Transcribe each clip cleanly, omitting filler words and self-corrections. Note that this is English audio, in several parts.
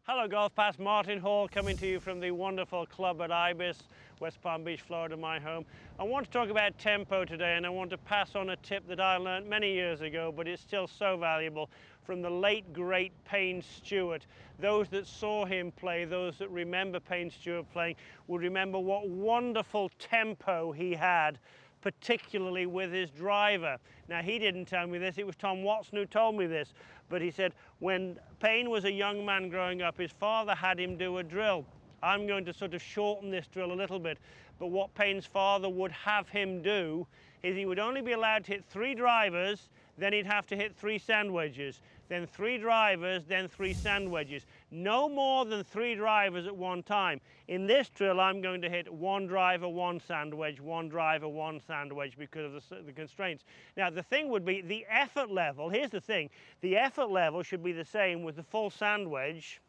Hello GolfPass, Martin Hall coming to you from the wonderful club at Ibis, West Palm Beach, Florida, my home. I want to talk about tempo today, and I want to pass on a tip that I learned many years ago, but it's still so valuable, from the late great Payne Stewart. Those that saw him play, those that remember Payne Stewart playing, will remember what wonderful tempo he had, particularly with his driver. Now, he didn't tell me this, it was Tom Watson who told me this, but he said when Payne was a young man growing up, his father had him do a drill. I'm going to sort of shorten this drill a little bit, but what Payne's father would have him do is he would only be allowed to hit 3 drivers, then he'd have to hit 3 sand wedges, then 3 drivers, then 3 sand wedges. No more than 3 drivers at one time. In this drill, I'm going to hit 1 driver, 1 sand wedge, 1 driver, 1 sand wedge because of the constraints. Now, the thing would be the effort level. Here's the thing. The effort level should be the same with the full sand wedge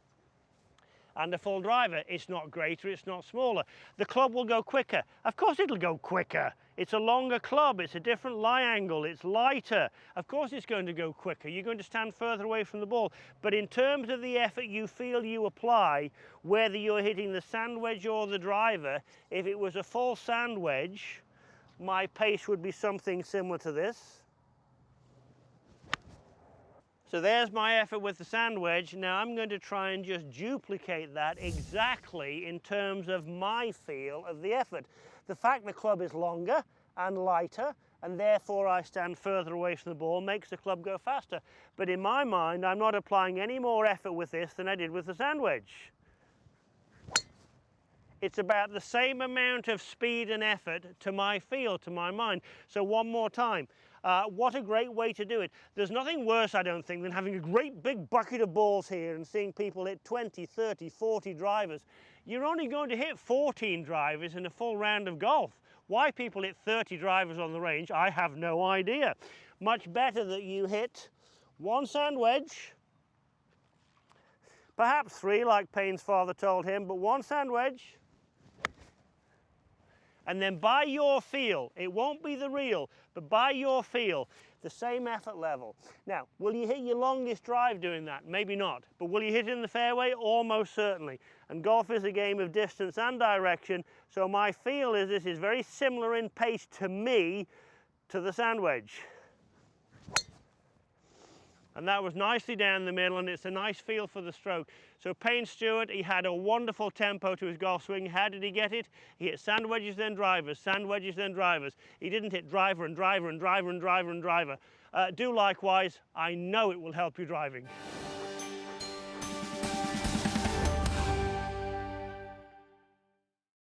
and a full driver. It's not greater, it's not smaller. The club will go quicker. Of course it'll go quicker. It's a longer club, it's a different lie angle, it's lighter. Of course it's going to go quicker. You're going to stand further away from the ball. But in terms of the effort you feel you apply, whether you're hitting the sand wedge or the driver, if it was a full sand wedge, my pace would be something similar to this. So there's my effort with the sand wedge. Now I'm going to try and just duplicate that exactly in terms of my feel of the effort. The fact the club is longer and lighter, and therefore I stand further away from the ball, makes the club go faster. But in my mind, I'm not applying any more effort with this than I did with the sand wedge. It's about the same amount of speed and effort to my feel, to my mind. So one more time. What a great way to do it. There's nothing worse, I don't think, than having a great big bucket of balls here and seeing people hit 20, 30, 40 drivers. You're only going to hit 14 drivers in a full round of golf. Why people hit 30 drivers on the range, I have no idea. Much better that you hit 1 sand wedge, perhaps 3 like Payne's father told him, but 1 sand wedge, and then by your feel, it won't be the real, but by your feel, the same effort level. Now, will you hit your longest drive doing that? Maybe not. But will you hit it in the fairway? Almost certainly. And golf is a game of distance and direction, so my feel is this is very similar in pace to me to the sand wedge. And that was nicely down the middle, and it's a nice feel for the stroke. So Payne Stewart, he had a wonderful tempo to his golf swing. How did he get it? He hit sand wedges, then drivers, sand wedges, then drivers. He didn't hit driver and driver and driver and driver and driver. Do likewise. I know it will help you driving.